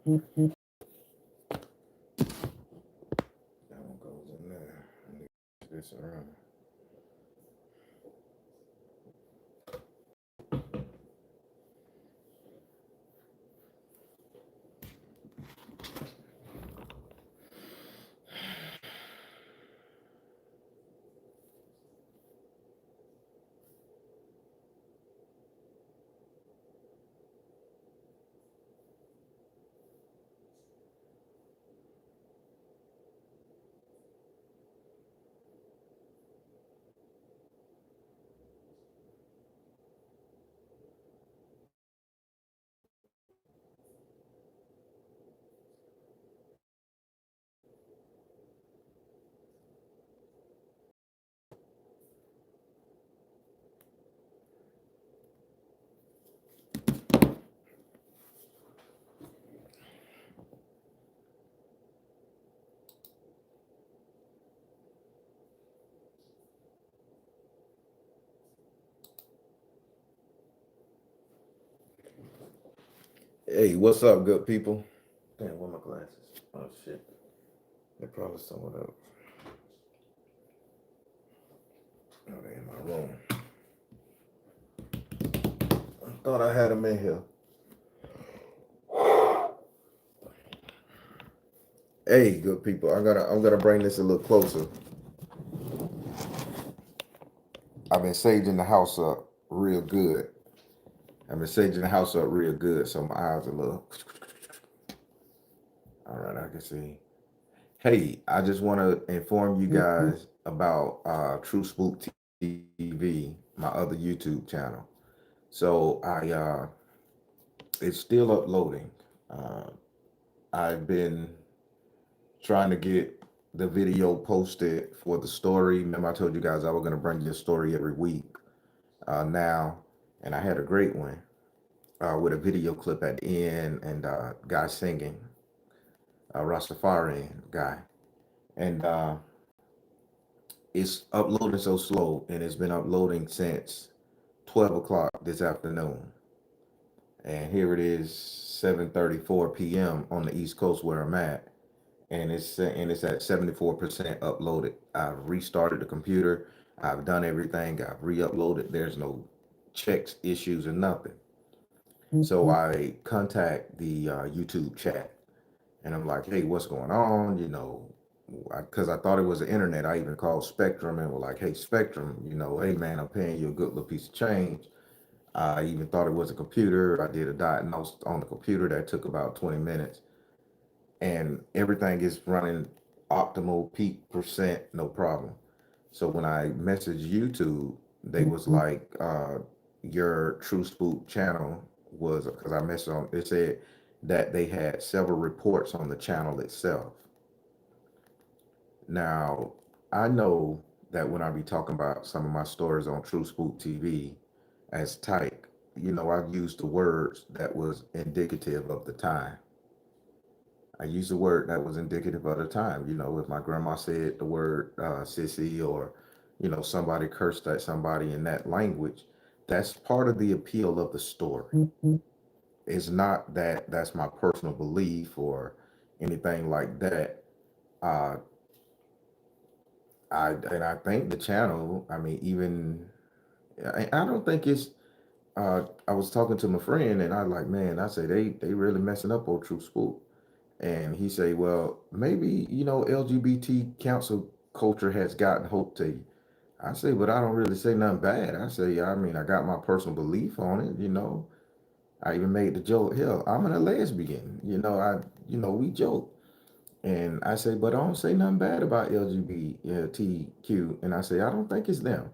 That one goes in there. Let me push this around. Hey, what's up, good people? Damn, where my glasses? Oh shit, they're probably somewhere else. Oh, they in my room. I thought I had them in here. Hey, good people, I'm gonna bring this a little closer. I've been saging the house up real good. I've been saging the house up real good, so my eyes are a little. All right, I can see. Hey, I just want to inform you guys about True Spook TV, my other YouTube channel. So it's still uploading. Uh, I've been trying to get the video posted for the story. Remember, I told you guys I was going to bring you a story every week now, and I had a great one with a video clip at the end and guy singing, Rastafarian guy. And it's uploading so slow, and it's been uploading since 12 o'clock this afternoon. And here it is, 7:34 p.m. on the East Coast where I'm at, and it's at 74% uploaded. I've restarted the computer. I've done everything. I've re-uploaded. There's no checks, issues, or nothing. So I contact the YouTube chat, and I'm like, "Hey, what's going on?" Because I thought it was the internet. I even called Spectrum and was like, "Hey, Spectrum, hey man, I'm paying you a good little piece of change." I even thought it was a computer. I did a diagnose on the computer that took about 20 minutes, and everything is running optimal peak percent, no problem. So when I messaged YouTube, they was like, your True Spook channel was, because I messaged on, it said that they had several reports on the channel itself. Now, I know that when I be talking about some of my stories on True Spook TV as type, I've used the words that was indicative of the time. I used a word that was indicative of the time. If my grandma said the word sissy, or, somebody cursed at somebody in that language, that's part of the appeal of the story. It's not that that's my personal belief or anything like that. Uh, I think the channel, I mean, even, I don't think it's, I was talking to my friend and I like, man, I say they really messing up on True Spook. And he say, well, maybe, LGBT council culture has gotten hope to you. I say, but I don't really say nothing bad. I say, I mean, I got my personal belief on it. I even made the joke, hell, I'm a lesbian. We joke. And I say, but I don't say nothing bad about LGBTQ. And I say, I don't think it's them.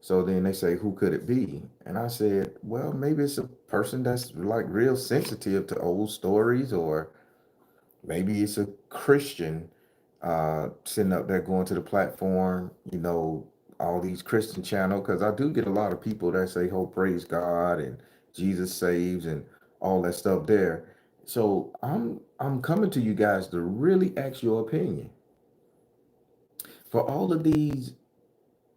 So then they say, who could it be? And I said, well, maybe it's a person that's like real sensitive to old stories, or maybe it's a Christian sitting up there going to the platform, all these Christian channel, because I do get a lot of people that say, oh, praise God and Jesus saves and all that stuff there. So I'm coming to you guys to really ask your opinion. For all of these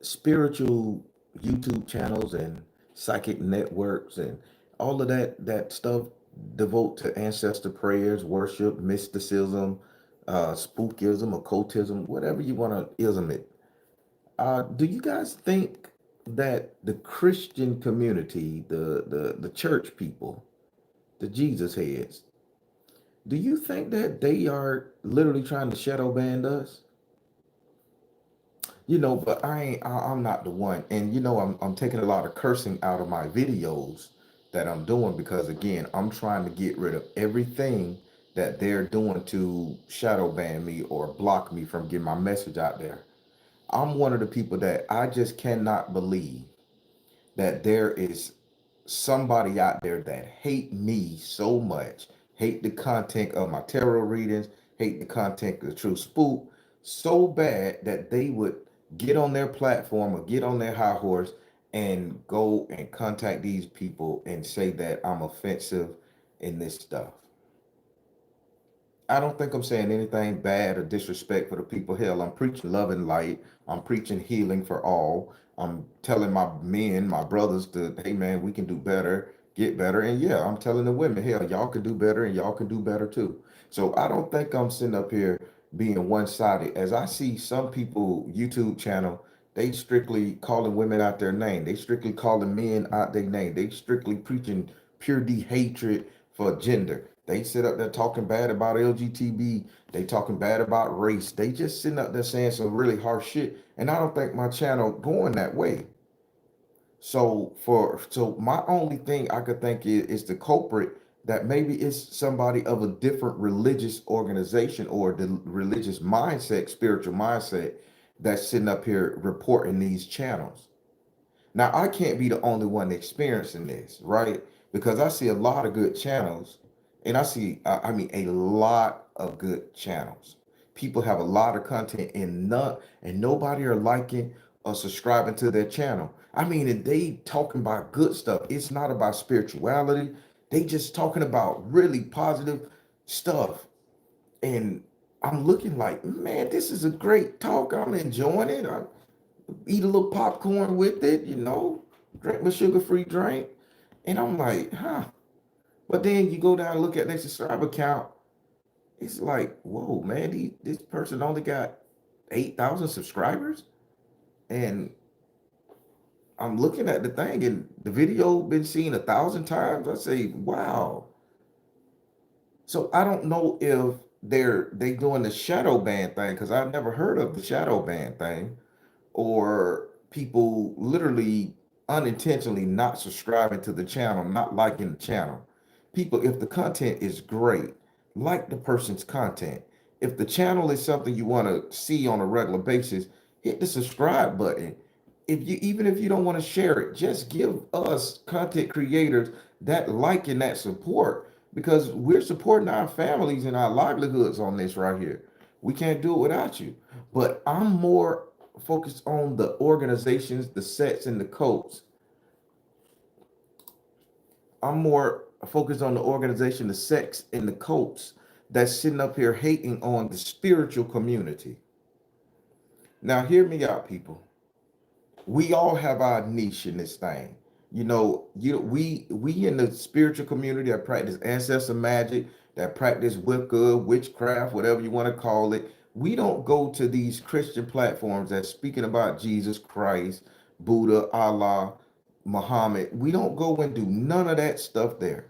spiritual YouTube channels and psychic networks and all of that stuff devote to ancestor prayers, worship, mysticism, spookism, occultism, whatever you want to ism it. Do you guys think that the Christian community, the church people, the Jesus heads, do you think that they are literally trying to shadow ban us? But I'm not the one. And I'm taking a lot of cursing out of my videos that I'm doing because again, I'm trying to get rid of everything that they're doing to shadow ban me or block me from getting my message out there. I'm one of the people that I just cannot believe that there is somebody out there that hate me so much, hate the content of my tarot readings, hate the content of the True Spook so bad that they would get on their platform or get on their high horse and go and contact these people and say that I'm offensive in this stuff. I don't think I'm saying anything bad or disrespect for the people. Hell, I'm preaching love and light. I'm preaching healing for all. I'm telling my men, my brothers, that hey man, we can do better, get better. And yeah, I'm telling the women, hell, y'all can do better and y'all can do better too. So I don't think I'm sitting up here being one-sided. As I see some people YouTube channel, they strictly calling women out their name. They strictly calling men out their name. They strictly preaching pure D hatred for gender. They sit up there talking bad about LGTB. They talking bad about race. They just sitting up there saying some really harsh shit. And I don't think my channel going that way. So my only thing I could think is the culprit that maybe it's somebody of a different religious organization or the religious mindset, spiritual mindset that's sitting up here reporting these channels. Now, I can't be the only one experiencing this, right? Because I see a lot of good channels, and I mean, a lot of good channels. People have a lot of content, and nobody are liking or subscribing to their channel. I mean, and they talking about good stuff. It's not about spirituality. They just talking about really positive stuff, and I'm looking like, man, this is a great talk. I'm enjoying it. I eat a little popcorn with it, drink my sugar-free drink. And I'm like, huh. But then you go down and look at their subscriber count. It's like, whoa, man, this person only got 8,000 subscribers. And I'm looking at the thing and the video been seen 1,000 times. I say, wow. So I don't know if they doing the shadow ban thing because I've never heard of the shadow ban thing or people literally unintentionally not subscribing to the channel, not liking the channel. People, if the content is great, like the person's content. If the channel is something you want to see on a regular basis, hit the subscribe button. Even if you don't want to share it, just give us content creators that like and that support because we're supporting our families and our livelihoods on this right here. We can't do it without you. But I'm more focused on the organizations, the sets, and the codes. I'm more focused on the organization, the sects, and the cults that's sitting up here hating on the spiritual community. Now, hear me out, people. We all have our niche in this thing. We in the spiritual community that practice ancestor magic, that practice Wicca, witchcraft, whatever you want to call it. We don't go to these Christian platforms that's speaking about Jesus Christ, Buddha, Allah, Muhammad. We don't go and do none of that stuff there.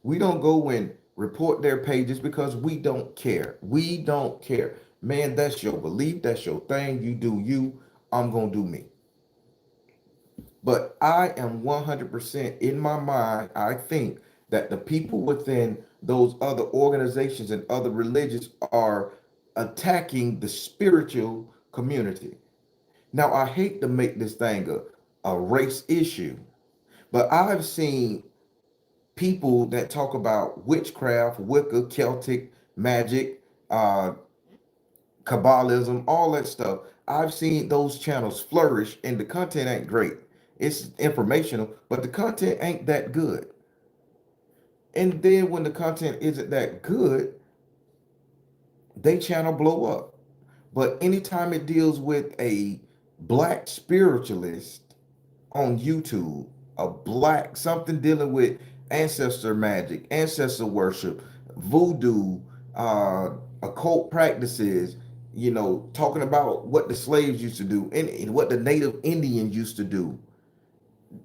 We don't go and report their pages because we don't care. We don't care. Man, that's your belief. That's your thing. You do you. I'm going to do me. But I am 100% in my mind. I think that the people within those other organizations and other religions are attacking the spiritual community. Now, I hate to make this thing a race issue, but I've seen people that talk about witchcraft, Wicca, Celtic magic, Kabbalism, all that stuff. I've seen those channels flourish and the content ain't great. It's informational, but the content ain't that good. And then when the content isn't that good, they channel blow up. But anytime it deals with a black spiritualist on YouTube, a black something dealing with ancestor magic, ancestor worship, voodoo, uh, occult practices, talking about what the slaves used to do and what the native Indians used to do.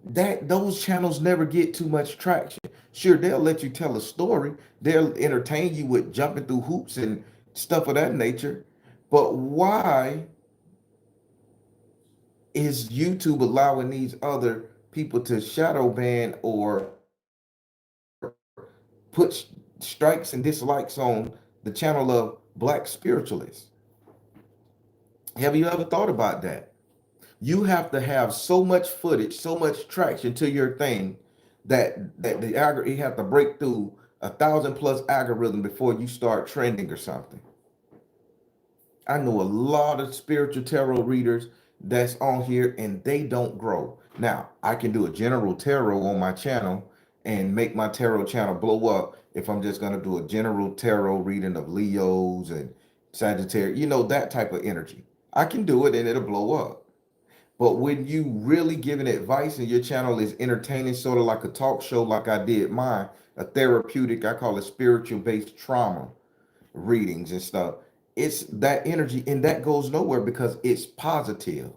That those channels never get too much traction. Sure, they'll let you tell a story, they'll entertain you with jumping through hoops and stuff of that nature. But why is YouTube allowing these other people to shadow ban or put strikes and dislikes on the channel of black spiritualists? Have you ever thought about that? You have to have so much footage, so much traction to your thing that you have to break through 1,000 plus algorithm before you start trending or something. I know a lot of spiritual tarot readers that's on here and they don't grow. Now, I can do a general tarot on my channel and make my tarot channel blow up if I'm just going to do a general tarot reading of Leos and Sagittarius, that type of energy. I can do it and it'll blow up. But when you really giving advice and your channel is entertaining, sort of like a talk show, like I did mine, a therapeutic, I call it spiritual based trauma readings and stuff. It's that energy, and that goes nowhere because it's positive.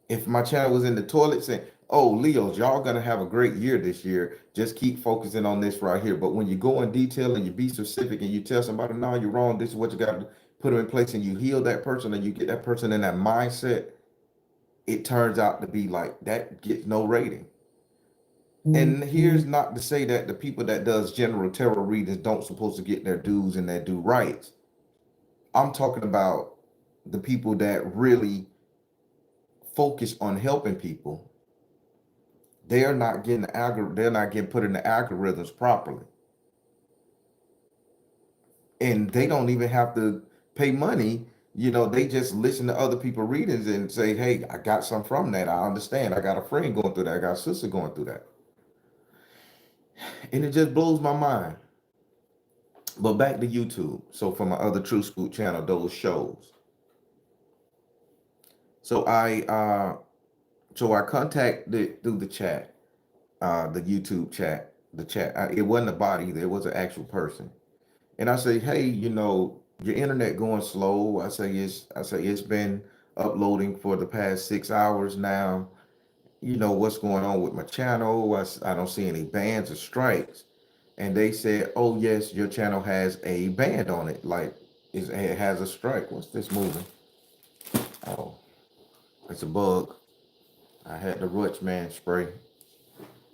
If my channel was in the toilet saying, "Oh, Leos, y'all gonna have a great year this year. Just keep focusing on this right here." But when you go in detail and you be specific and you tell somebody, "No, you're wrong. This is what you got to put them in place," and you heal that person and you get that person in that mindset, it turns out to be like that gets no rating. And here's not to say that the people that does general tarot readings don't supposed to get their dues and their due rights. I'm talking about the people that really focus on helping people. They're not getting put in the algorithms properly. And they don't even have to pay money. They just listen to other people readings and say, "Hey, I got some from that. I understand. I got a friend going through that. I got a sister going through that." And it just blows my mind. But back to YouTube. So for my other True Scoop channel, those shows. So I contacted through the chat, the YouTube chat, the chat. It wasn't a bot either. It was an actual person. And I say, "Hey, your internet going slow." I say it's been uploading for the past 6 hours now. What's going on with my channel? I don't see any bans or strikes. And they said, "Oh yes, your channel has a ban on it. Like it has a strike." What's this moving? Oh, it's a bug. I had the Rutsch man spray.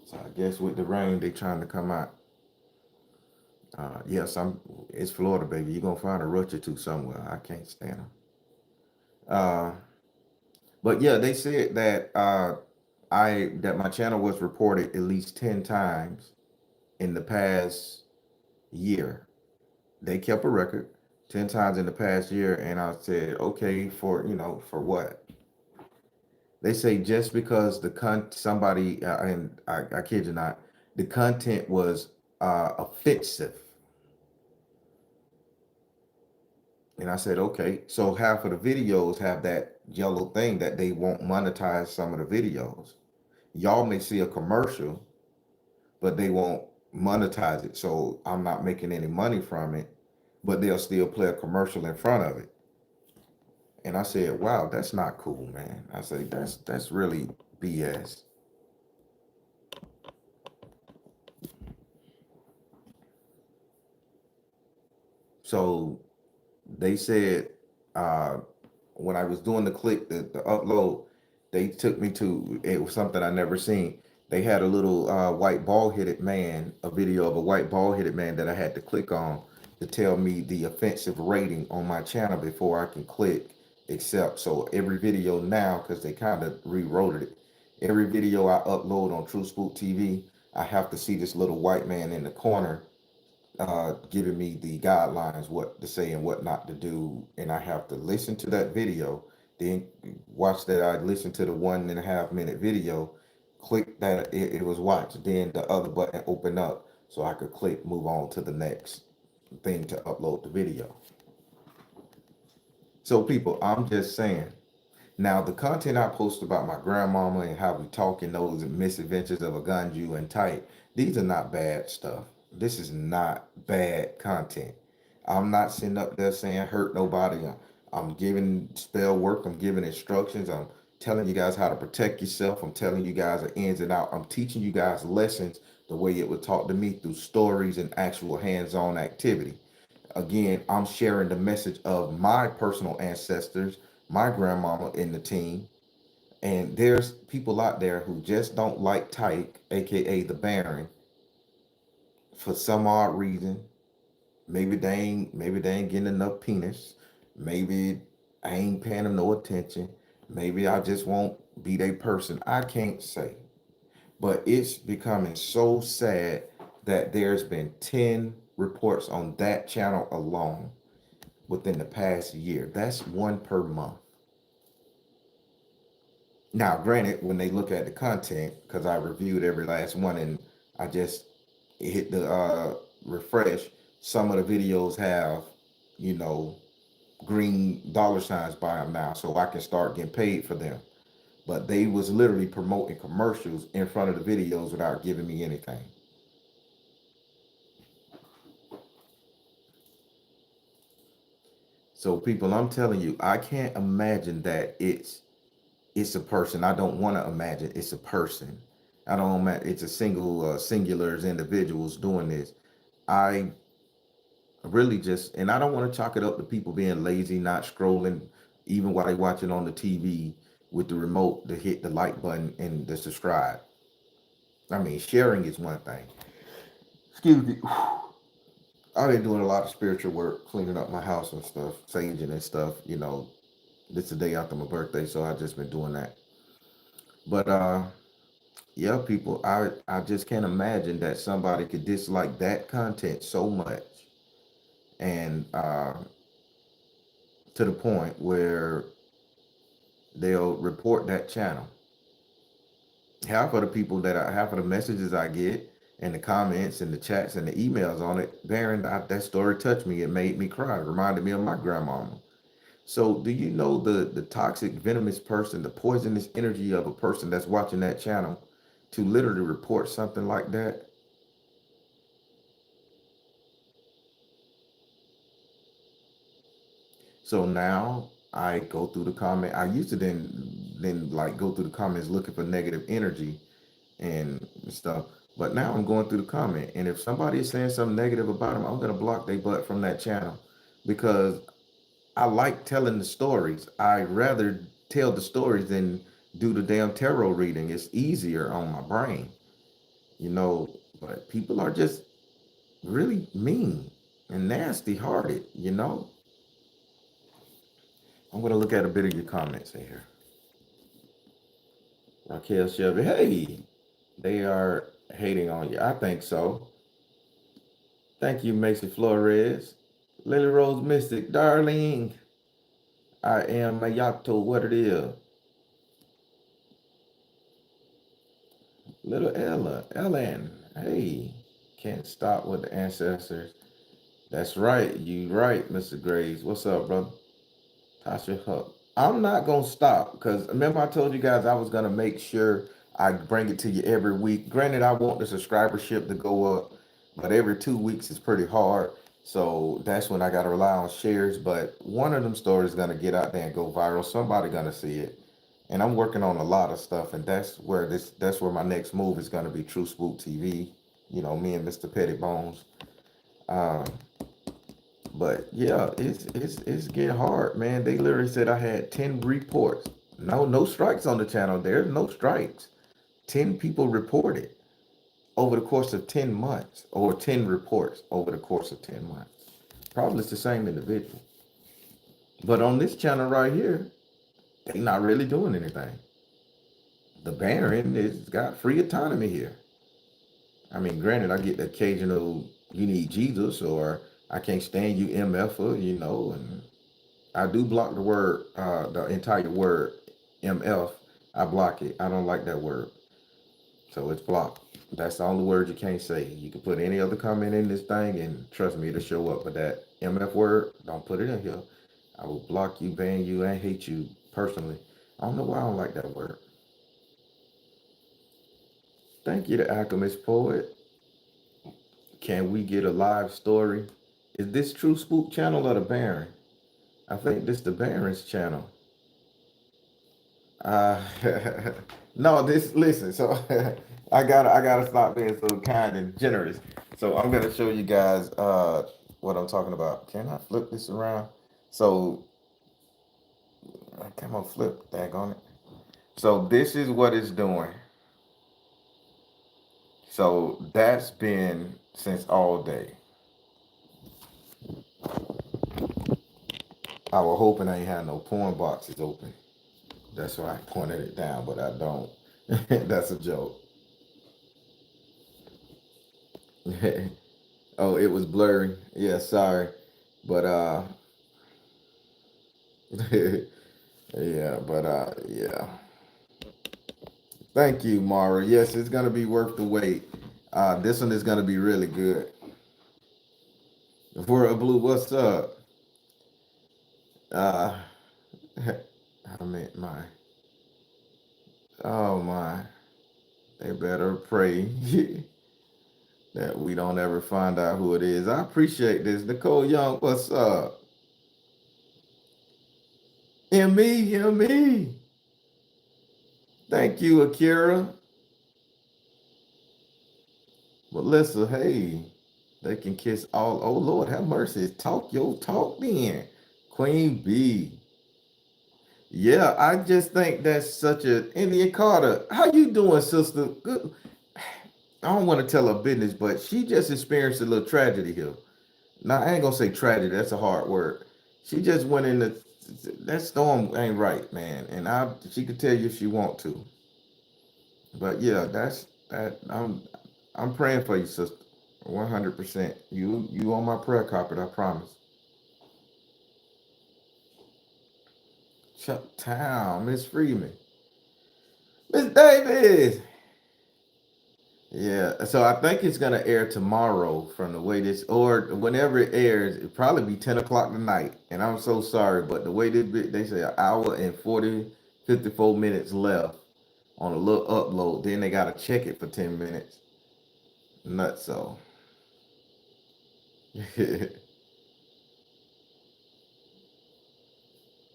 So I guess with the rain, they trying to come out. Yes, it's Florida, baby. You're gonna find a Rutsch or two somewhere. I can't stand them. Uh, but yeah, they said that that my channel was reported at least 10 times in the past year. They kept a record 10 times in the past year, and I said, "Okay, for what?" They say just because somebody and I kid you not, the content was offensive. And I said, "Okay." So half of the videos have that yellow thing that they won't monetize some of the videos. Y'all may see a commercial, but they won't monetize it. So I'm not making any money from it, but they'll still play a commercial in front of it. And I said, "Wow, that's not cool, man." I said, that's really BS. So they said uh, when I was doing the upload, they took me to it was something I never seen. They had a little white bald headed man, a video of a white bald headed man that I had to click on to tell me the offensive rating on my channel before I can click accept. So every video now, because they kind of rewrote it, every video I upload on True Spook TV, I have to see this little white man in the corner giving me the guidelines, what to say and what not to do. And I have to listen to that video, then watch that. I listen to the 1.5 minute video, click that it was watched, then the other button open up so I could click move on to the next thing to upload the video. So people, I'm just saying. Now, the content I post about my grandmama and how we talk and those misadventures of a Ganju and type, These are not bad stuff. This is not bad content. I'm not sitting up there saying hurt nobody. I'm giving spell work. I'm giving instructions. I'm telling you guys how to protect yourself. I'm telling you guys the ins and out. I'm teaching you guys lessons the way it was taught to me through stories and actual hands-on activity. Again, I'm sharing the message of my personal ancestors, my grandmama in the team, and there's people out there who just don't like Tyke, aka the Baron, for some odd reason. Maybe they ain't getting enough penis. Maybe I ain't paying them no attention. Maybe I just won't be their person. I can't say. But it's becoming so sad that there's been 10 reports on that channel alone within the past year. That's one per month. Now, granted, when they look at the content, because I reviewed every last one and I just hit the refresh, some of the videos have, you know, green dollar signs by them now, so I can start getting paid for them. But they was literally promoting commercials in front of the videos without giving me anything. So people, I'm telling you, I can't imagine that it's a person. I don't want to imagine it's a person. I don't imagine it's a singular individuals doing this. I really just, and I don't want to chalk it up to people being lazy, not scrolling, even while they watching on the TV with the remote to hit the like button and the subscribe. I mean, sharing is one thing. Excuse me. I've been doing a lot of spiritual work, cleaning up my house and stuff, saging and stuff. This is the day after my birthday, so I just been doing that. But yeah, people, I just can't imagine that somebody could dislike that content so much and to the point where they'll report that channel. Half of the messages I get and the comments and the chats and the emails on it, Baron, that story touched me. It made me cry. It reminded me of my grandmama. So, do you know the toxic, venomous person, the poisonous energy of a person that's watching that channel to literally report something like that? So now I go through the comment. I used to then like go through the comments looking for negative energy and stuff. But now I'm going through the comment, and if somebody is saying something negative about them, I'm gonna block their butt from that channel because I like telling the stories. I rather tell the stories than do the damn tarot reading. It's easier on my brain, you know. But people are just really mean and nasty hearted, you know. I'm gonna look at a bit of your comments in here. Raquel Shelby, hey, they are hating on you. I think so. Thank you, Macy Flores. Lily Rose Mystic, darling. I am Mayato, what it is. Little Ellen. Hey, can't stop with the ancestors. That's right. You right, Mr. Graves. What's up, brother? Tasha Huck. I'm not gonna stop because remember I told you guys I was gonna make sure I bring it to you every week. Granted, I want the subscribership to go up, but every 2 weeks is pretty hard. So that's when I gotta rely on shares. But one of them stories is gonna get out there and go viral. Somebody gonna see it. And I'm working on a lot of stuff, and that's where my next move is gonna be True Spook TV. Me and Mr. Petty Bones. Um, but yeah, it's getting hard, man. They literally said I had 10 reports. No strikes on the channel. There's no strikes. 10 people reported over the course of 10 months, or 10 reports over the course of 10 months. Probably it's the same individual. But on this channel right here, they not really doing anything. The Baron is got free autonomy here. I mean, granted, I get the occasional you need Jesus or I can't stand you MFer, and I do block the entire word MF. I block it. I don't like that word. So it's blocked. That's the only word you can't say. You can put any other comment in this thing and trust me, it'll show up. But that MF word, don't put it in here. I will block you, ban you, and hate you personally. I don't know why I don't like that word. Thank you, the Alchemist Poet. Can we get a live story? Is this True Spook channel or the Baron? I think this the Baron's channel. Uh, no, this listen. So I gotta stop being so kind and generous. So I'm gonna show you guys what I'm talking about. Can I flip this around? So come on, flip. Daggone it. So this is what it's doing. So that's been since all day. I was hoping I ain't had no porn boxes open. That's why I pointed it down, but I don't. That's a joke. Oh, it was blurry. Yeah, sorry. But yeah. Thank you, Mara. Yes, it's gonna be worth the wait. This one is gonna be really good. World Blue, what's up? Uh I meant my oh my. They better pray that we don't ever find out who it is. I appreciate this. Nicole Young, what's up? Me. Thank you, Akira. Melissa, hey. They can kiss all. Oh Lord, have mercy. Talk your talk then. Queen B. Yeah, I just think that's such a Indian Carter. How you doing, sister? Good. I don't want to tell her business, but she just experienced a little tragedy here. Now I ain't gonna say tragedy. That's a hard word. She just went in the that storm ain't right, man. And she could tell you if she want to. But yeah, that's that. I'm praying for you, sister. 100%. You on my prayer carpet. I promise. Chuck Town, Miss Freeman, Miss Davis. Yeah, so I think it's gonna air tomorrow from the way this, or whenever it airs, it'll probably be 10 o'clock tonight. And I'm so sorry, but the way they say an hour and 54 minutes left on a little upload, then they gotta check it for 10 minutes. Nuts so.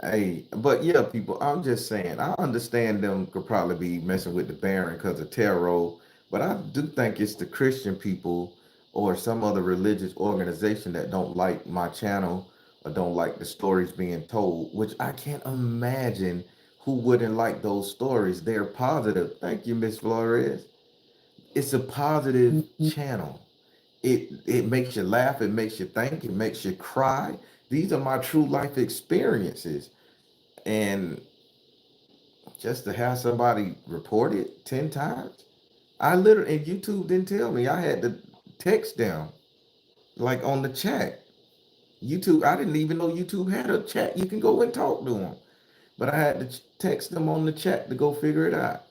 Hey, but yeah, people, I'm just saying, I understand them could probably be messing with the Baron because of tarot, but I do think it's the Christian people or some other religious organization that don't like my channel or don't like the stories being told, which I can't imagine who wouldn't like those stories. They're positive. Thank you, Miss Flores. It's a positive channel. It makes you laugh, it makes you think, it makes you cry. These are my true life experiences. And just to have somebody report it 10 times, I literally, and YouTube didn't tell me. I had to text them, like on the chat. YouTube, I didn't even know YouTube had a chat. You can go and talk to them. But I had to text them on the chat to go figure it out.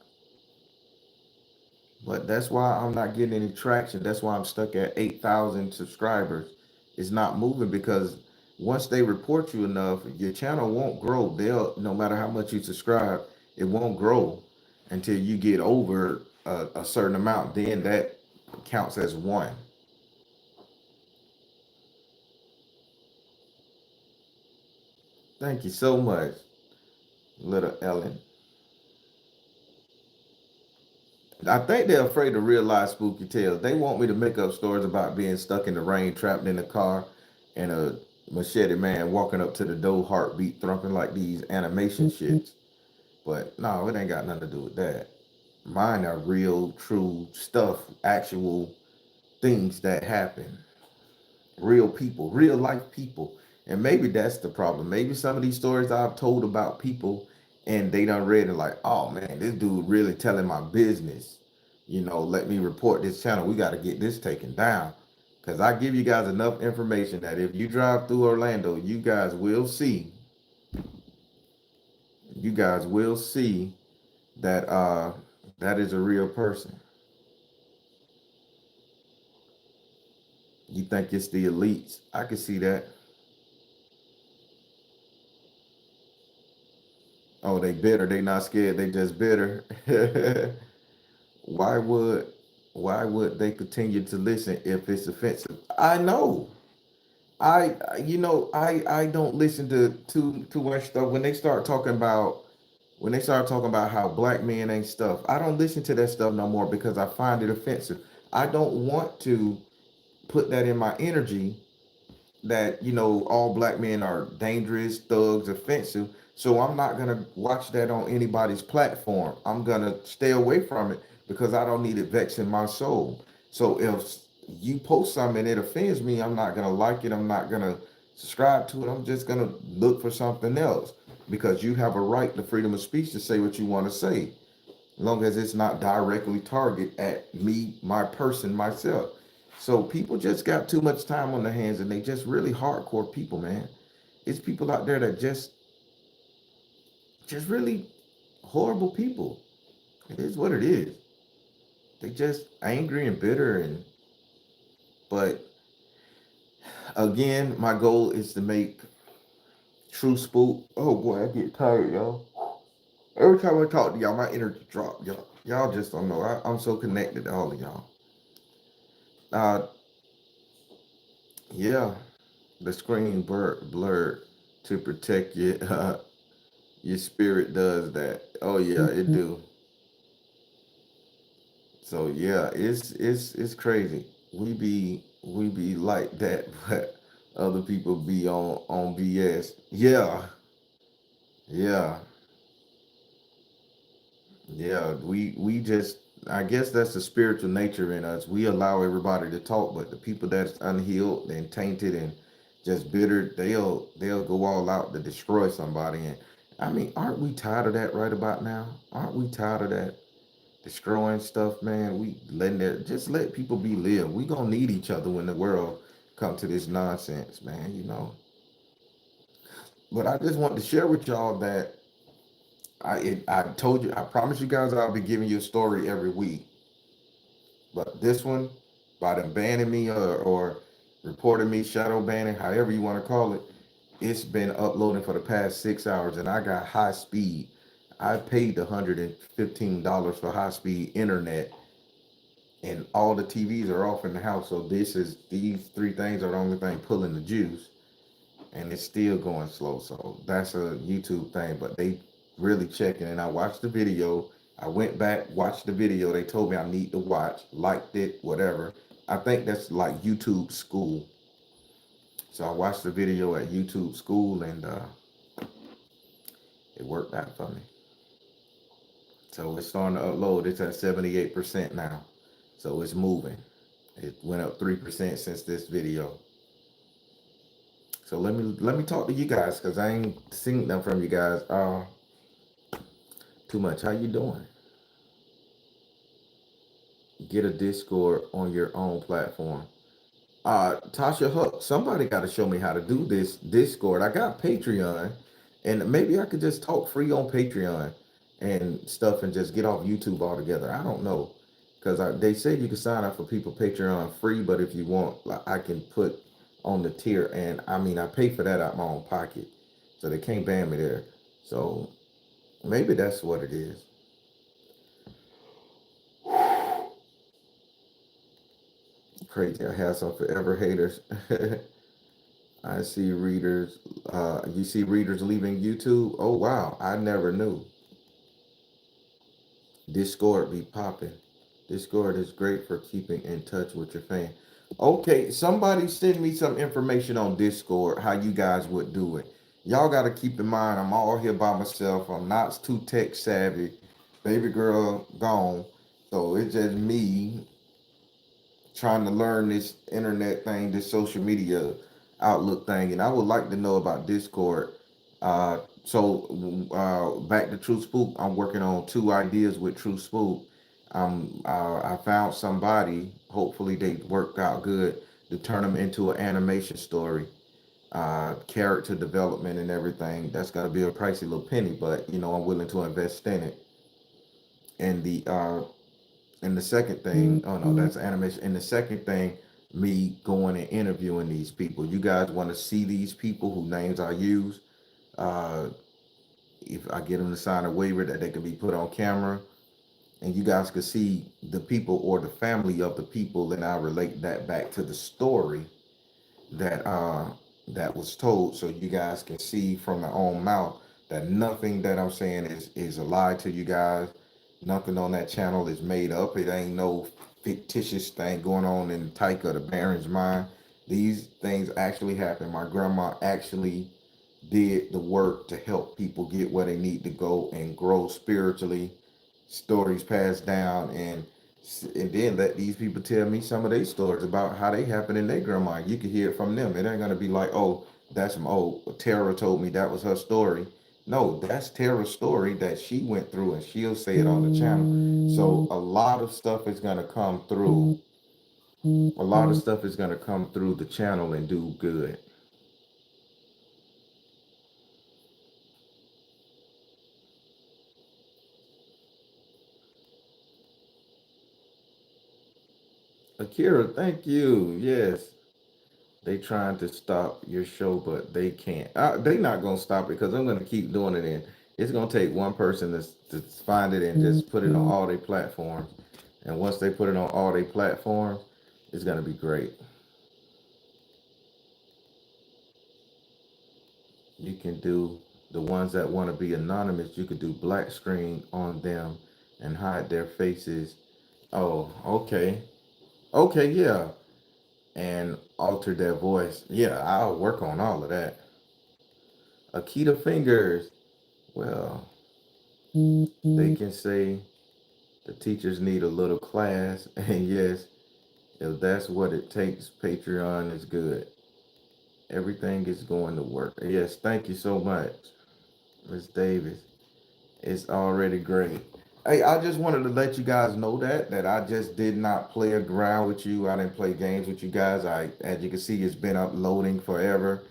But that's why I'm not getting any traction. That's why I'm stuck at 8,000 subscribers. It's not moving because once they report you enough, your channel won't grow. No matter how much you subscribe, it won't grow until you get over a certain amount. Then that counts as one. Thank you so much, little Ellen. I think they're afraid to realize spooky tales. They want me to make up stories about being stuck in the rain, trapped in a car, and a machete man walking up to the door, heartbeat thumping like these animation shits. But no, it ain't got nothing to do with that. Mine are real, true stuff, actual things that happen. Real people, real life people. And maybe that's the problem. Maybe some of these stories I've told about people and they done read and like, oh man, this dude really telling my business. Let me report this channel. We got to get this taken down. Because I give you guys enough information that if you drive through Orlando, you guys will see that that is a real person. You think it's the elites. I can see that. Oh, they bitter. They not scared. They just bitter. Why would Why would they continue to listen if it's offensive? I know. I don't listen to too much stuff when they start talking about how black men ain't stuff. I don't listen to that stuff no more because I find it offensive. I don't want to put that in my energy that all black men are dangerous, thugs, offensive. So I'm not gonna watch that on anybody's platform. I'm gonna stay away from it because I don't need it vexing my soul. So if you post something and it offends me, I'm not gonna like it. I'm not gonna subscribe to it. I'm just gonna look for something else because you have a right to freedom of speech to say what you want to say, as long as it's not directly target at me, my person, myself. So people just got too much time on their hands, and they just really hardcore people, man. It's people out there that just really horrible people. It is what it is. They just angry and bitter, and but again, my goal is to make True Spook. Oh boy, I get tired, y'all. Every time I talk to y'all, my energy drop, y'all just don't know. I'm so connected to all of y'all. Uh, yeah, the screen blurred to protect your spirit does that. Oh yeah, it do. So yeah, it's crazy. We be like that, but other people be on BS. Yeah, yeah, yeah. We just, I guess that's the spiritual nature in us. We allow everybody to talk, but the people that's unhealed and tainted and just bitter, they'll go all out to destroy somebody. And I mean, aren't we tired of that right about now? Aren't we tired of that? Destroying stuff, man. We letting that, just let people be live. We gonna need each other when the world come to this nonsense, man. But I just wanted to share with y'all that I told you, I promise you guys I'll be giving you a story every week. But this one, by them banning me or reporting me, shadow banning, however you want to call it, it's been uploading for the past 6 hours, and I got high speed. I paid $115 for high speed internet, and all the TVs are off in the house. So these three things are the only thing pulling the juice, and it's still going slow. So that's a YouTube thing, but they really checking. And I watched the video. I went back, watched the video. They told me I need to watch, liked it, whatever. I think that's like YouTube School. So I watched the video at YouTube School, and it worked out for me. So it's starting to upload. It's at 78% now. So it's moving. It went up 3% since this video. So let me talk to you guys because I ain't seen them from you guys too much. How you doing? Get a Discord on your own platform. Tasha Huck, somebody got to show me how to do this Discord. I got Patreon, and maybe I could just talk free on Patreon and stuff and just get off YouTube altogether. I don't know, because they said you can sign up for people Patreon free, but if you want, like, I can put on the tier, and I mean I pay for that out my own pocket, so they can't ban me there. So maybe that's what it is. Crazy. I have some forever haters. I see readers. You see readers leaving YouTube. Oh wow, I never knew. Discord be popping. Discord is great for keeping in touch with your fan. Okay, somebody send me some information on Discord how you guys would do it. Y'all got to keep in mind I'm all here by myself. I'm not too tech savvy. Baby girl gone, so it's just me trying to learn this internet thing, this social media outlook thing, and I would like to know about Discord. Back to True Spook, I'm working on two ideas with True Spook. I found somebody. Hopefully, they work out good to turn them into an animation story, character development, and everything. That's gonna be a pricey little penny, but I'm willing to invest in it. And the second thing, oh no, that's animation. And the second thing, me going and interviewing these people. You guys want to see these people whose names I use? Uh, if I get them to sign a waiver that they can be put on camera, and you guys could see the people or the family of the people, and I relate that back to the story that that was told, so you guys can see from my own mouth that nothing that I'm saying is a lie to you guys. Nothing on that channel is made up. It ain't no fictitious thing going on in Tyka the Baron's mind. These things actually happen. My grandma actually did the work to help people get where they need to go and grow spiritually. Stories passed down, and then let these people tell me some of their stories about how they happened in their grandma. You can hear it from them. It ain't gonna be like, oh, that's some old Tara told me that was her story. No, that's Tara's story that she went through, and she'll say it on the channel. So a lot of stuff is gonna come through. A lot of stuff is gonna come through the channel and do good. Akira, thank you. Yes. They trying to stop your show, but they can't. They not gonna stop it because I'm gonna keep doing it. And it's gonna take one person to find it and just put it on all their platforms. And once they put it on all their platforms, it's gonna be great. You can do the ones that want to be anonymous. You could do black screen on them and hide their faces. Oh, okay, okay, yeah, and alter their voice. Yeah, I'll work on all of that. Akita fingers. Well, they can say the teachers need a little class, and yes, if that's what it takes, Patreon is good. Everything is going to work. Yes, thank you so much, Miss Davis. It's already great. Hey, I just wanted to let you guys know that I just did not play around with you. I didn't play games with you guys. As you can see, it's been uploading forever.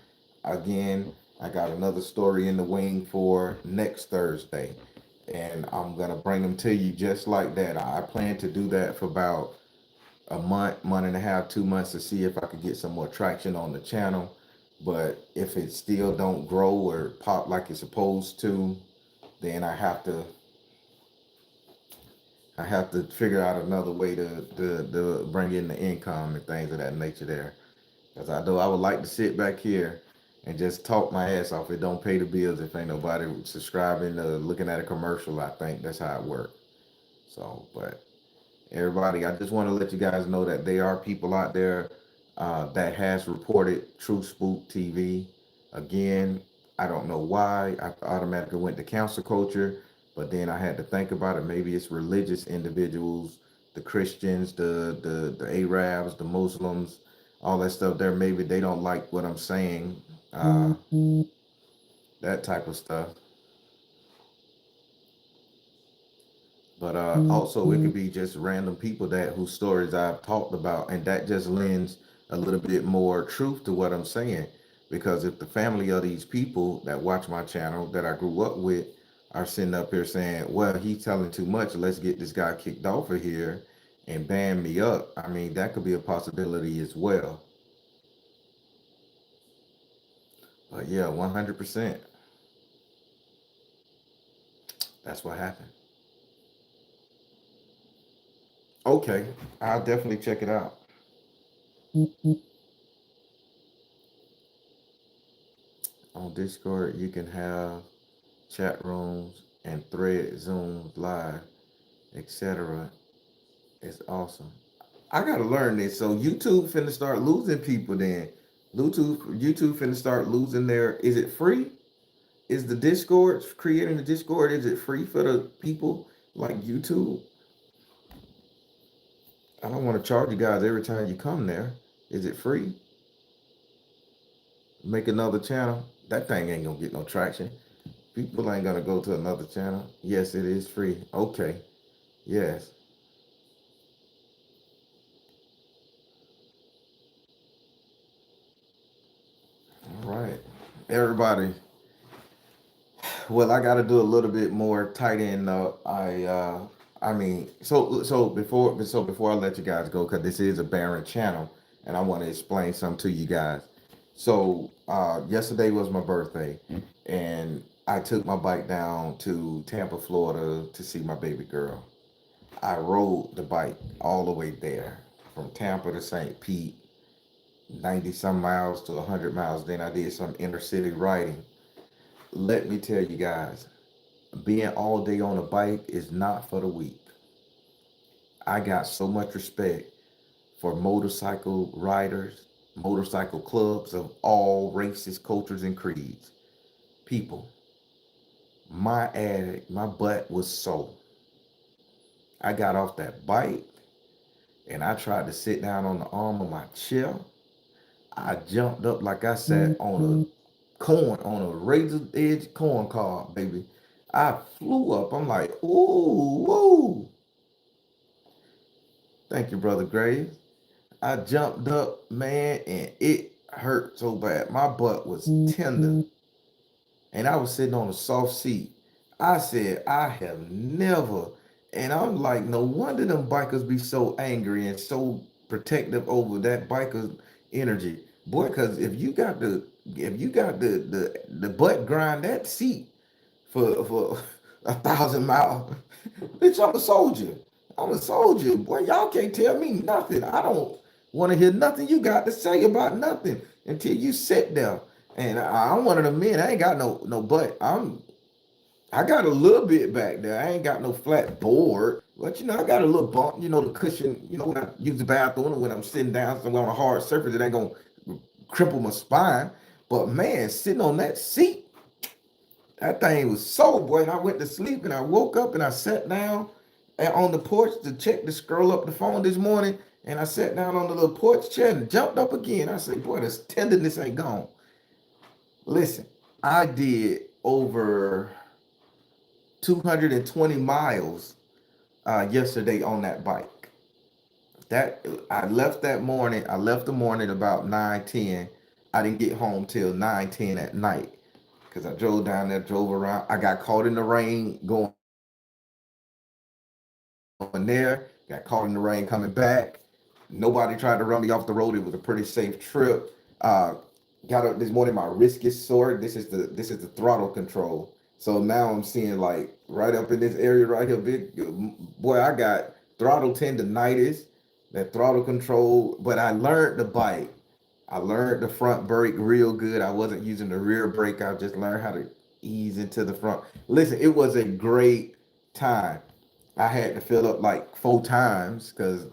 Again, I got another story in the wing for next Thursday, and I'm gonna bring them to you just like that. I plan to do that for about a month, month and a half, 2 months to see if I could get some more traction on the channel. But if it still don't grow or pop like it's supposed to, then I have to figure out another way to bring in the income and things of that nature there. Because I know I would like to sit back here and just talk my ass off. It don't pay the bills if ain't nobody subscribing or looking at a commercial. I think that's how it works. So, but everybody, I just want to let you guys know that there are people out there that has reported True Spook TV. Again, I don't know why. I automatically went to council culture, but then I had to think about it. Maybe it's religious individuals, the Christians, the Arabs, the Muslims, all that stuff there. Maybe they don't like what I'm saying, that type of stuff. But also it could be just random people that whose stories I've talked about, and that just lends a little bit more truth to what I'm saying. Because if the family of these people that watch my channel that I grew up with are sitting up here saying, "Well, he's telling too much. Let's get this guy kicked off of here and ban me up." I mean, that could be a possibility as well. But yeah, 100%. That's what happened. Okay, I'll definitely check it out. On Discord, you can have chat rooms and thread Zooms live, etc. It's awesome. I gotta learn this. So YouTube finna start losing people then. YouTube finna start losing their, is it free? Is the Discord creating the Discord? Is it free for the people like YouTube? I don't want to charge you guys every time you come there. Is it free? Make another channel. That thing ain't gonna get no traction. People ain't gonna go to another channel. Yes, it is free. Okay. Yes. All right. Everybody. Well, I got to do a little bit more tighten up. I mean, so before I let you guys go, because this is a barren channel, and I want to explain something to you guys. So yesterday was my birthday, and I took my bike down to Tampa, Florida, to see my baby girl. I rode the bike all the way there from Tampa to St. Pete, 90 some miles to 100 miles. Then I did some inner city riding. Let me tell you guys, being all day on a bike is not for the weak. I got so much respect for motorcycle riders, motorcycle clubs of all races, cultures, and creeds. People, my butt was sore. I got off that bike and I tried to sit down on the arm of my chair. I jumped up like I sat on a razor edge corn cob, baby. I flew up. I'm like, ooh, woo. Thank you, Brother Graves. I jumped up, man, and it hurt so bad. My butt was tender, and I was sitting on a soft seat. I said, I have never, and I'm like, no wonder them bikers be so angry and so protective over that biker's energy, boy. Because if you got the butt grind that seat for 1,000 miles. Bitch, I'm a soldier. I'm a soldier. Boy, y'all can't tell me nothing. I don't want to hear nothing you got to say about nothing until you sit there. And I'm one of the men. I ain't got no butt. I got a little bit back there. I ain't got no flat board. But I got a little bump, the cushion, when I use the bathroom or when I'm sitting down somewhere on a hard surface, it ain't gonna cripple my spine. But man, sitting on that seat, that thing was so, boy. And I went to sleep and I woke up and I sat down on the porch to check to scroll up the phone this morning. And I sat down on the little porch chair and jumped up again. I said, boy, this tenderness ain't gone. Listen, I did over 220 miles yesterday on that bike. That I left that morning. I left the morning about 9:10. I didn't get home till 9:10 at night because I drove down there, drove around. I got caught in the rain going there, got caught in the rain coming back. Nobody tried to run me off the road. It was a pretty safe trip. Uh, got up this morning, my wrist gets sore. This is the throttle control. So now I'm seeing like right up in this area right here, big boy. I got throttle tendonitis, that throttle control. But I learned the bike. I learned the front brake real good. I wasn't using the rear brake. I just learned how to ease into the front. Listen, it was a great time. I had to fill up like 4 times because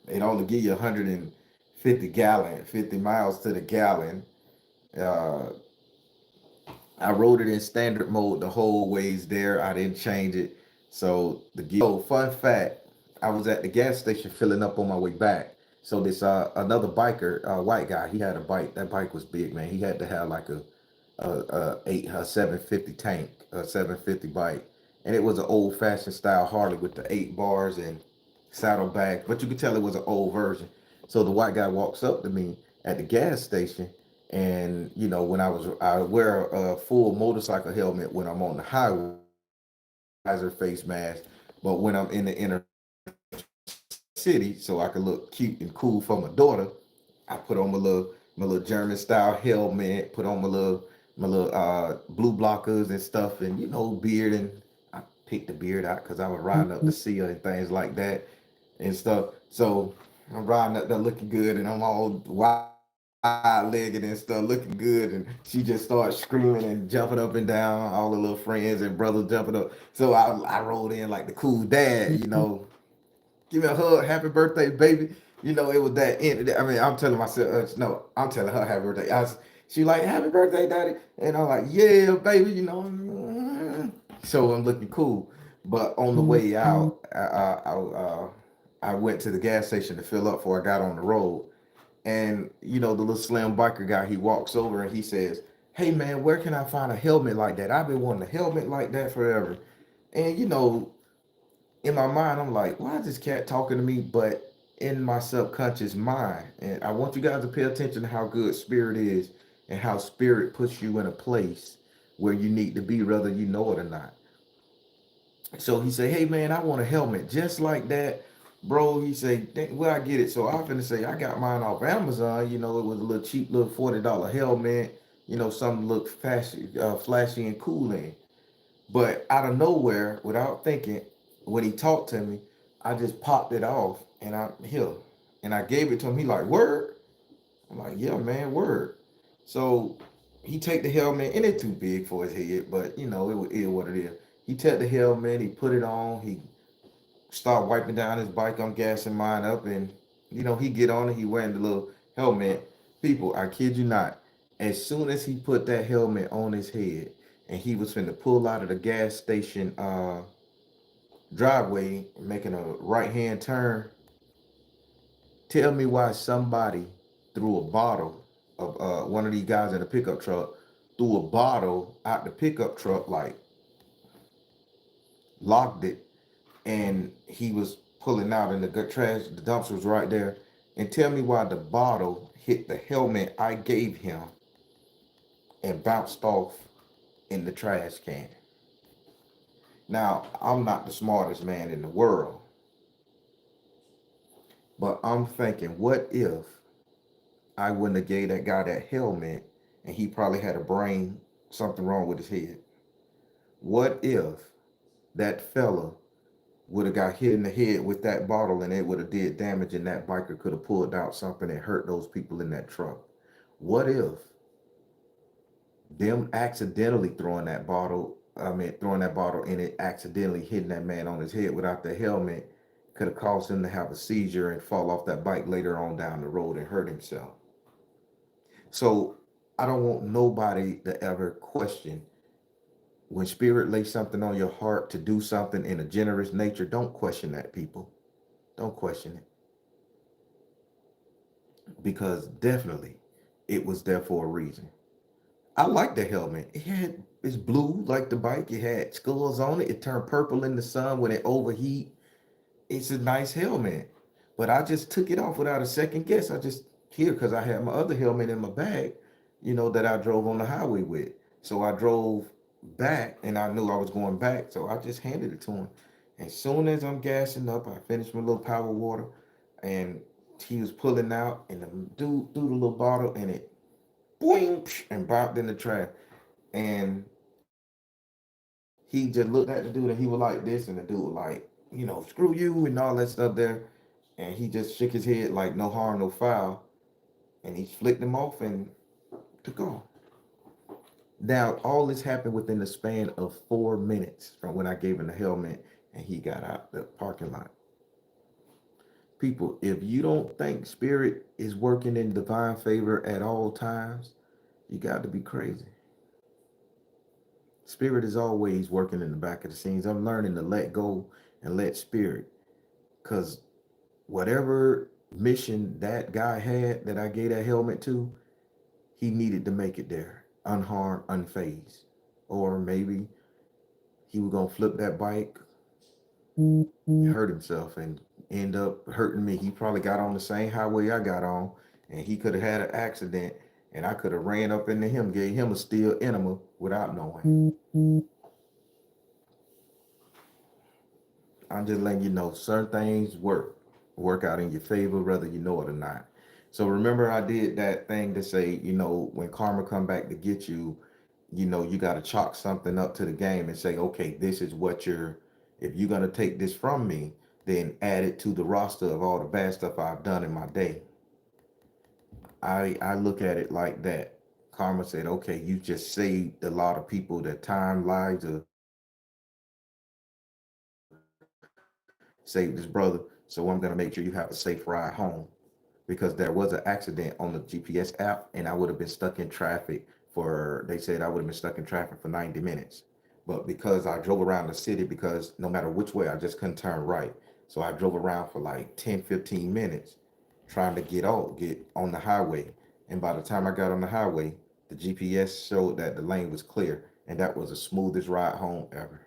it only give you 150 gallon, 50 miles to the gallon. Uh, I rode it in standard mode the whole ways there. I didn't change it. So fun fact, I was at the gas station filling up on my way back. So this another biker, white guy, he had a bike. That bike was big, man. He had to have like a 750 tank, a 750 bike, and it was an old fashioned style Harley with the 8 bars and saddlebag. But you could tell it was an old version. So the white guy walks up to me at the gas station, and when I wear a full motorcycle helmet when I'm on the highway, visor, face mask, but when I'm in the inner city, so I can look cute and cool for my daughter, I put on my little German style helmet, put on my little blue blockers and stuff, and beard, and I picked the beard out because I was riding up to see her and things like that and stuff. So I'm riding up there looking good, and I'm all wide-legged and stuff, looking good, and she just starts screaming and jumping up and down. All the little friends and brothers jumping up. So I rolled in like the cool dad. Give me a hug, happy birthday, baby. It was that end. I mean, I'm telling myself, no, I'm telling her happy birthday. She like, happy birthday, daddy. And I'm like, yeah, baby, So I'm looking cool. But on the way out, I went to the gas station to fill up before I got on the road. And, the little slim biker guy, he walks over and he says, hey, man, where can I find a helmet like that? I've been wanting a helmet like that forever. And, in my mind, I'm like, why is this cat talking to me? But in my subconscious mind, and I want you guys to pay attention to how good spirit is and how spirit puts you in a place where you need to be, whether you know it or not. So he said, hey man, I want a helmet just like that. Bro, he said, where I get it? So I finna say, I got mine off Amazon. It was a little cheap little $40 helmet. Something looked flashy and cool in. But out of nowhere, without thinking, when he talked to me, I just popped it off and I gave it to him. He like, word? I'm like, yeah, man, word. So he take the helmet and it's too big for his head, but it is what it is. He took the helmet, he put it on, he start wiping down his bike. I'm gassing mine up, and he get on it. He wearing the little helmet. People, I kid you not. As soon as he put that helmet on his head, and he was finna pull out of the gas station driveway, making a right hand turn. Tell me why somebody threw a bottle of one of these guys in a pickup truck threw a bottle out the pickup truck, like locked it, and he was pulling out, and the trash, the dumpster was right there. And tell me why the bottle hit the helmet I gave him and bounced off in the trash can. Now, I'm not the smartest man in the world, but I'm thinking, what if I wouldn't have gave that guy that helmet and he probably had a brain, something wrong with his head? What if that fella would have got hit in the head with that bottle and it would have did damage and that biker could have pulled out something and hurt those people in that truck? What if them accidentally throwing that bottle and it accidentally hitting that man on his head without the helmet could have caused him to have a seizure and fall off that bike later on down the road and hurt himself? So I don't want nobody to ever question when spirit lays something on your heart to do something in a generous nature. Don't question that, people. Don't question it, because definitely it was there for a reason. I like the helmet. It's blue like the bike. It had skulls on it. It turned purple in the sun when it overheat. It's a nice helmet. But I just took it off without a second guess. I just here because I had my other helmet in my bag, that I drove on the highway with. So I drove back and I knew I was going back. So I just handed it to him. As soon as I'm gassing up, I finished my little power water and he was pulling out and the dude threw the little bottle and it boing and bopped in the trash. And he just looked at the dude and he was like this, and the dude was like, screw you and all that stuff there. And he just shook his head like no harm, no foul, and he flicked him off and took off. Now, all this happened within the span of 4 minutes from when I gave him the helmet and he got out the parking lot. People, if you don't think spirit is working in divine favor at all times, you got to be crazy. Spirit is always working in the back of the scenes. I'm learning to let go and let spirit, because whatever mission that guy had that I gave that helmet to, he needed to make it there unharmed, unfazed. Or maybe he was gonna flip that bike, hurt himself, and end up hurting me. He probably got on the same highway I got on, and he could have had an accident, and I could have ran up into him, gave him a steel enema without knowing. I'm just letting you know certain things work out in your favor, whether you know it or not. So remember, I did that thing to say, when karma come back to get you, you got to chalk something up to the game and say, okay, this is what if you're gonna take this from me, then add it to the roster of all the bad stuff I've done in my day. I look at it like that. Karma said, okay, you just saved a lot of people their time, lives, saved this brother. So I'm gonna make sure you have a safe ride home, because there was an accident on the GPS app and I would have been stuck in traffic they said I would have been stuck in traffic for 90 minutes. But because I drove around the city, because no matter which way, I just couldn't turn right. So I drove around for like 10, 15 minutes trying to get on the highway. And by the time I got on the highway, the GPS showed that the lane was clear. And that was the smoothest ride home ever.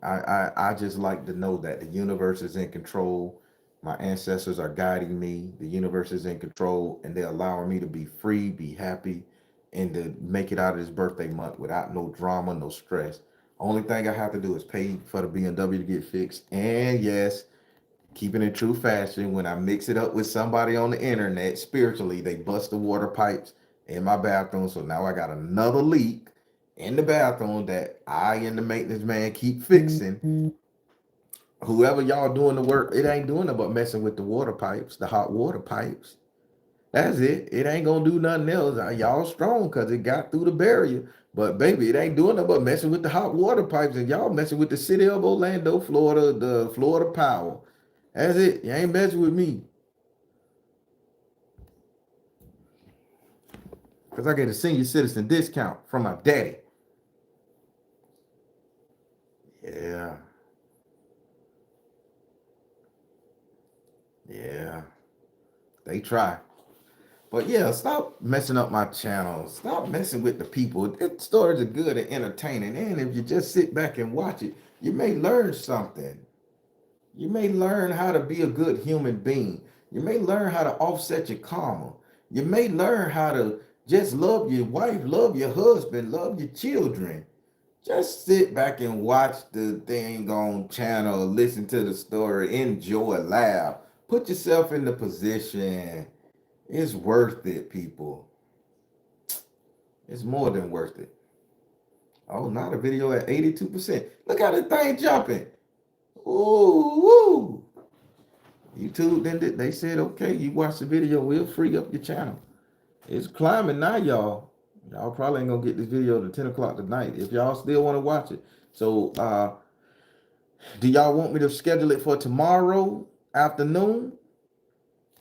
I just like to know that the universe is in control. My ancestors are guiding me. The universe is in control, and they're allowing me to be free, be happy, and to make it out of this birthday month without no drama, no stress. Only thing I have to do is pay for the BMW to get fixed. And yes, keeping it true fashion, when I mix it up with somebody on the internet, spiritually, they bust the water pipes in my bathroom. So now I got another leak in the bathroom that I and the maintenance man keep fixing. Whoever y'all doing the work, it ain't doing it but messing with the water pipes, the hot water pipes. That's it. It ain't gonna do nothing else. Y'all strong because it got through the barrier. But baby, it ain't doing nothing but messing with the hot water pipes, and y'all messing with the city of Orlando, Florida, the Florida Power. That's it. You ain't messing with me. Because I get a senior citizen discount from my daddy. Yeah. Yeah. They try. But yeah, stop messing up my channel. Stop messing with the people. The stories are good and entertaining. And if you just sit back and watch it, you may learn something. You may learn how to be a good human being. You may learn how to offset your karma. You may learn how to just love your wife, love your husband, love your children. Just sit back and watch the thing on channel, listen to the story, enjoy, laugh. Put yourself in the position. It's worth it, people. It's more than worth it. Oh, now the video at 82%. Look how the thing jumping. Ooh, woo. YouTube then they said, okay, you watch the video, we'll free up your channel. It's climbing now, y'all. Y'all probably ain't gonna get this video to 10 o'clock tonight if y'all still want to watch it. So do y'all want me to schedule it for tomorrow afternoon?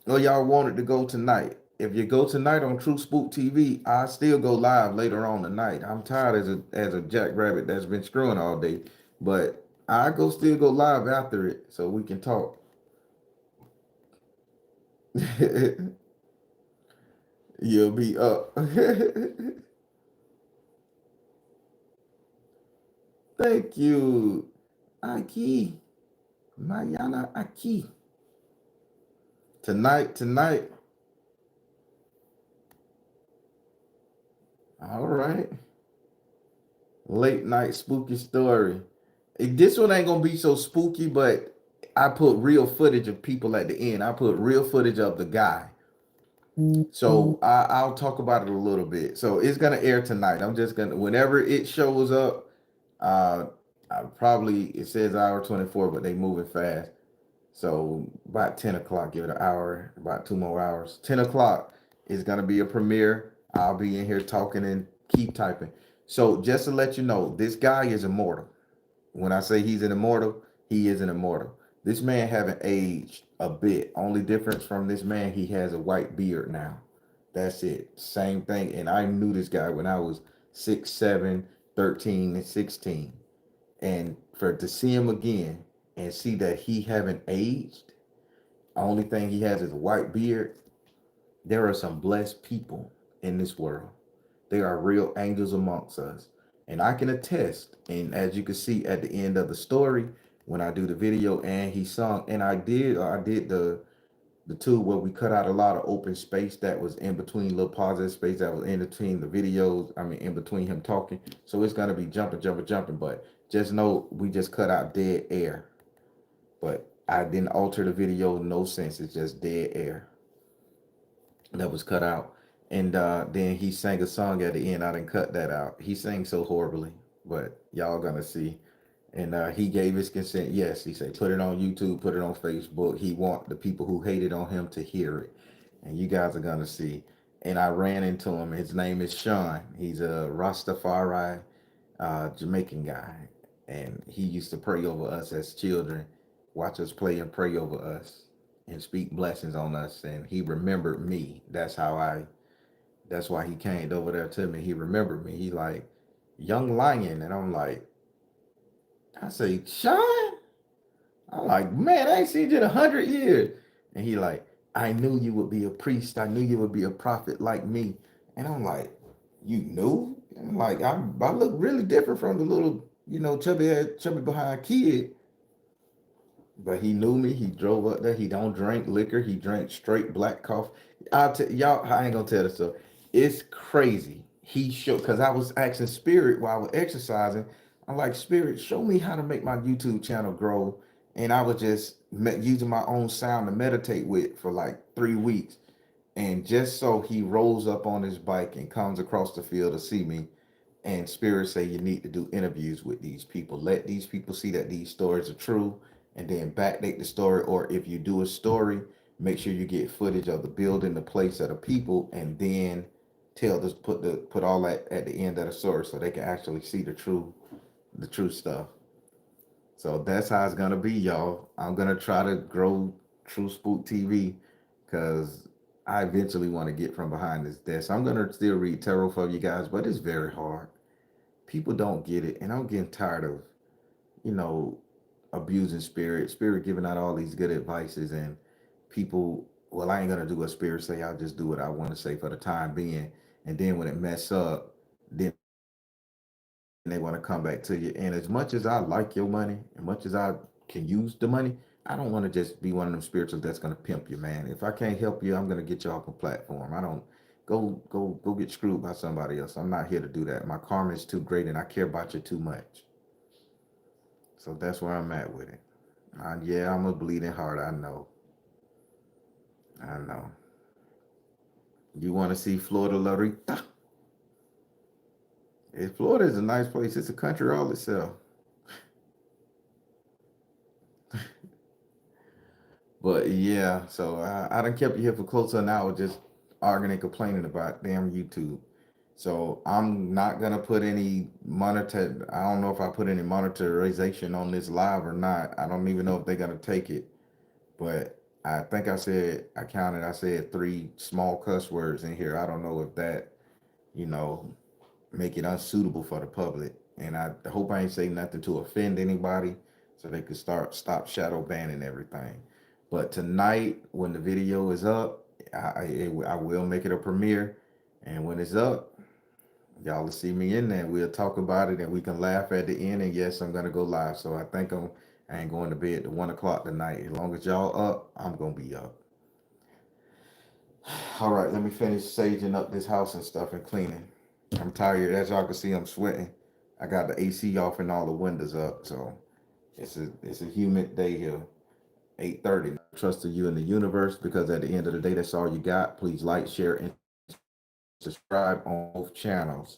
Or y'all want it to go tonight? If you go tonight on True Spook TV, I still go live later on tonight. I'm tired as a jackrabbit that's been screwing all day, but I still go live after it so we can talk. You'll be up. Thank you, Aki, Mayana Aki. Tonight. All right. Late night spooky story. This one ain't gonna be so spooky, but I put real footage of people at the end. I put real footage of the guy. So I'll talk about it a little bit. So it's gonna air tonight. I'm just gonna whenever it shows up. I probably it says hour 24, but they moving fast. So about 10 o'clock, give it an hour, about 2 more hours. 10 o'clock is gonna be a premiere. I'll be in here talking and keep typing. So just to let you know, this guy is immortal. When I say he's an immortal, he is an immortal. This man haven't aged a bit. Only difference from this man, he has a white beard now. That's it. Same thing. And I knew this guy when I was 6, 7, 13, and 16. And for to see him again and see that he haven't aged, only thing he has is a white beard. There are some blessed people in this world. There are real angels amongst us. And I can attest, and as you can see at the end of the story, when I do the video and he sung, and I did the two where we cut out a lot of open space that was in between little positive space that was in between the videos. I mean, in between him talking. So it's gonna be jumping, jumping, jumping. But just know we just cut out dead air. But I didn't alter the video, no sense. It's just dead air that was cut out. And then he sang a song at the end. I didn't cut that out. He sang so horribly, but y'all gonna see. And he gave his consent. Yes, he said put it on YouTube, put it on Facebook. He want the people who hated on him to hear it, and you guys are gonna see. And I ran into him. His name is Sean. He's a Rastafari Jamaican guy, and he used to pray over us as children, watch us play and pray over us, and speak blessings on us. And he remembered me. That's how I. That's why he came over there to me. He remembered me. He like young lion, and I'm like, I say, Sean. I'm like, man, I ain't seen you in 100 years. And he like, I knew you would be a priest. I knew you would be a prophet like me. And I'm like, you knew? And I'm like, I look really different from the little, chubby behind kid. But he knew me. He drove up there. He don't drink liquor. He drank straight black coffee. I'll tell y'all, I ain't gonna tell the story. It's crazy. He showed because I was asking Spirit while I was exercising. I'm like, Spirit, show me how to make my YouTube channel grow. And I was just using my own sound to meditate with for like 3 weeks. And just so he rolls up on his bike and comes across the field to see me. And Spirit say you need to do interviews with these people. Let these people see that these stories are true, and then backdate the story. Or if you do a story, make sure you get footage of the building, the place, of the people, and then tell this put all that at the end of the story so they can actually see the true stuff. So that's how it's gonna be, y'all. I'm gonna try to grow True Spook TV because I eventually want to get from behind this desk. I'm gonna still read tarot for you guys, but it's very hard. People don't get it, and I'm getting tired of you know abusing spirit giving out all these good advices, and people, well, I ain't gonna do what spirit say, I'll just do what I want to say for the time being, and then when it mess up, then they want to come back to you. And as much as I like your money, and much as I can use the money, I don't want to just be one of them spirituals that's gonna pimp you, man. If I can't help you, I'm gonna get you off a platform. I don't go get screwed by somebody else. I'm not here to do that. My karma is too great, and I care about you too much. So that's where I'm at with it. Yeah, I'm a bleeding heart. I know. I know. You want to see Florida Larita? Florida is a nice place. It's a country all itself. But yeah, so I done kept you here for close to an hour just arguing and complaining about damn YouTube. So I'm not gonna put any monitor. I don't know if I put any monetization on this live or not. I don't even know if they're gonna take it. But I think I counted. I said three small cuss words in here. I don't know if that you know make it unsuitable for the public. And I hope I ain't say nothing to offend anybody, so they could stop shadow banning everything. But tonight, when the video is up, I will make it a premiere, and when it's up, y'all will see me in there. We'll talk about it, and we can laugh at the end. And yes, I'm gonna go live. So I ain't going to bed at 1 o'clock tonight. As long as y'all up, I'm gonna be up. All right, let me finish saging up this house and stuff and cleaning. I'm tired. As y'all can see, I'm sweating. I got the AC off and all the windows up, so it's a humid day here. 8:30. Trust in you in the universe, because at the end of the day, that's all you got. Please like, share, and subscribe on both channels.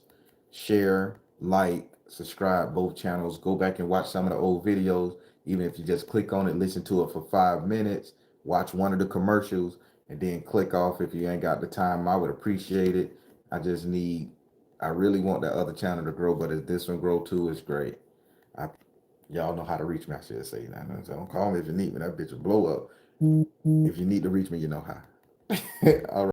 Share, like, subscribe both channels. Go back and watch some of the old videos. Even if you just click on it, listen to it for 5 minutes, watch one of the commercials, and then click off if you ain't got the time. I would appreciate it. I just need, I really want that other channel to grow, but if this one grow too, it's great. I, y'all know how to reach me. I should say that. So don't call me if you need me. That bitch will blow up. If you need to reach me, you know how. All right.